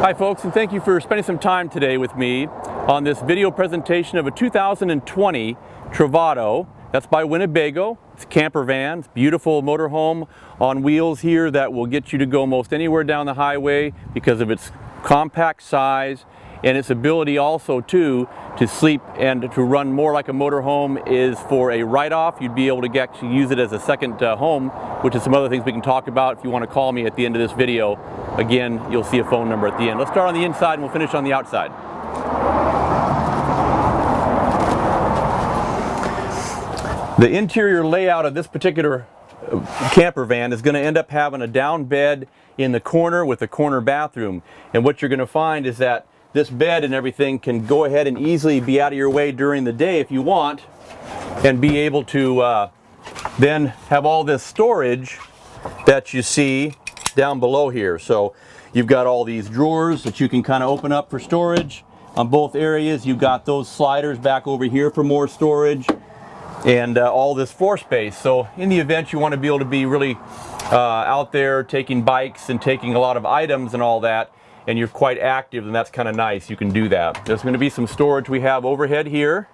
Hi folks, and thank you for spending some time today with me on this video presentation of a 2020 Travato. That's by Winnebago. It's a camper van. It's a beautiful motorhome on wheels here that will get you to go most anywhere down the highway because of its compact size and its ability also to sleep and to run more like a motorhome. Is for a write-off. You'd be able to actually use it as a second home, which is some other things we can talk about if you want to call me at the end of this video. Again, you'll see a phone number at the end. Let's start on the inside and we'll finish on the outside. The interior layout of this particular camper van is going to end up having a down bed in the corner with a corner bathroom. And what you're going to find is that this bed and everything can go ahead and easily be out of your way during the day if you want, and be able to then have all this storage that you see down below here. So you've got all these drawers that you can kind of open up for storage on both areas. You've got those sliders back over here for more storage, and all this floor space. So in the event you want to be able to be really out there taking bikes and taking a lot of items and all that, and you're quite active, and that's kind of nice, you can do that. There's going to be some storage we have overhead here.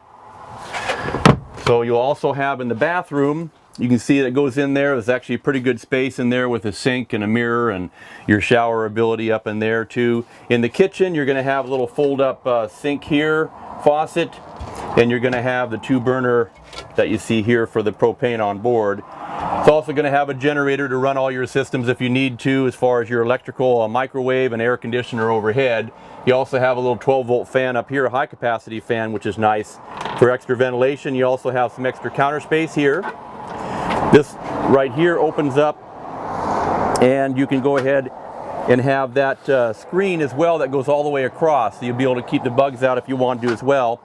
So you'll also have in the bathroom, you can see that goes in there. There's actually a pretty good space in there with a sink and a mirror and your shower ability up in there too. In the kitchen, you're going to have a little fold-up sink here, faucet, and you're going to have the 2-burner that you see here for the propane on board. It's also going to have a generator to run all your systems if you need to, as far as your electrical, microwave, and air conditioner overhead. You also have a little 12-volt fan up here, a high-capacity fan, which is nice for extra ventilation. You also have some extra counter space here. This right here opens up, and you can go ahead and have that screen as well that goes all the way across, so you'll be able to keep the bugs out if you want to as well.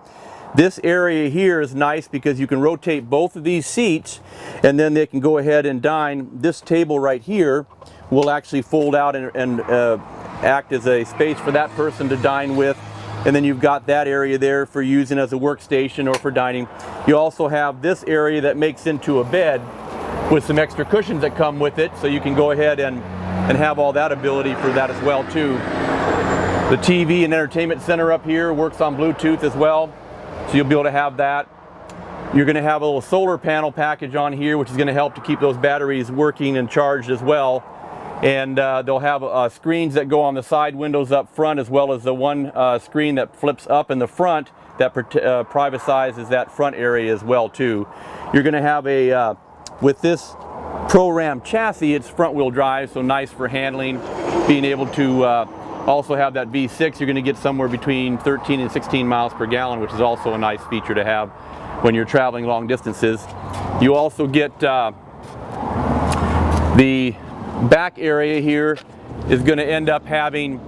This area here is nice because you can rotate both of these seats, and then they can go ahead and dine. This table right here will actually fold out and act as a space for that person to dine with. And then you've got that area there for using as a workstation or for dining. You also have this area that makes into a bed with some extra cushions that come with it, so you can go ahead and have all that ability for that as well too. The TV and entertainment center up here works on Bluetooth as well, so you'll be able to have that. You're going to have a little solar panel package on here, which is going to help to keep those batteries working and charged as well. And they'll have screens that go on the side windows up front, as well as the one screen that flips up in the front that privatizes that front area as well too. You're going to have a, with this Pro-Ram chassis, it's front wheel drive, so nice for handling, being able to also have that V6. You're going to get somewhere between 13 and 16 miles per gallon, which is also a nice feature to have when you're traveling long distances. You also get the back area here is going to end up having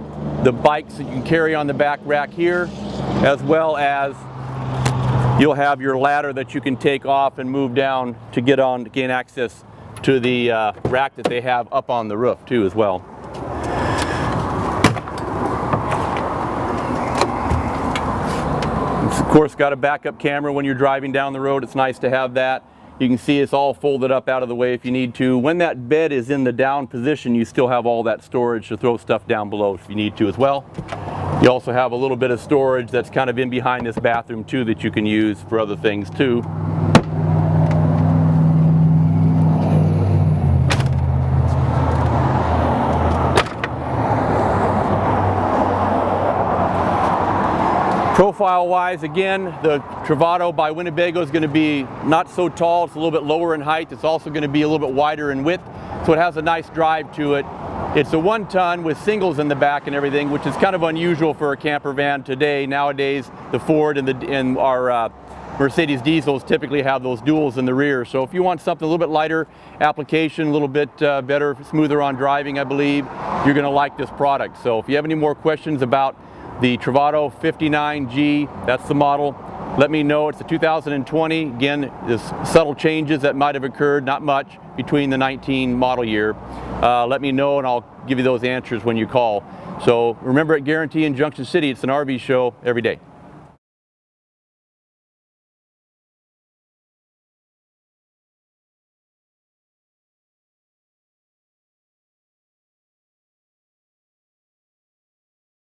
the bikes that you can carry on the back rack here, as well as you'll have your ladder that you can take off and move down to get on to gain access to the rack that they have up on the roof too as well. It's of course got a backup camera when you're driving down the road. It's nice to have that. You can see it's all folded up out of the way if you need to. When that bed is in the down position, you still have all that storage to throw stuff down below if you need to as well. You also have a little bit of storage that's kind of in behind this bathroom too that you can use for other things too. Profile-wise, again, the Travato by Winnebago is going to be not so tall. It's a little bit lower in height. It's also going to be a little bit wider in width, so it has a nice drive to it. It's a 1-ton with singles in the back and everything, which is kind of unusual for a camper van today. Nowadays, the Ford and our Mercedes diesels typically have those duals in the rear. So if you want something a little bit lighter application, a little bit better, smoother on driving, I believe, you're going to like this product. So if you have any more questions about the Travato 59G, that's the model, let me know. It's a 2020. Again, there's subtle changes that might have occurred, not much, between the 19 model year. Let me know and I'll give you those answers when you call. So remember, at Guarantee in Junction City, it's an RV show every day.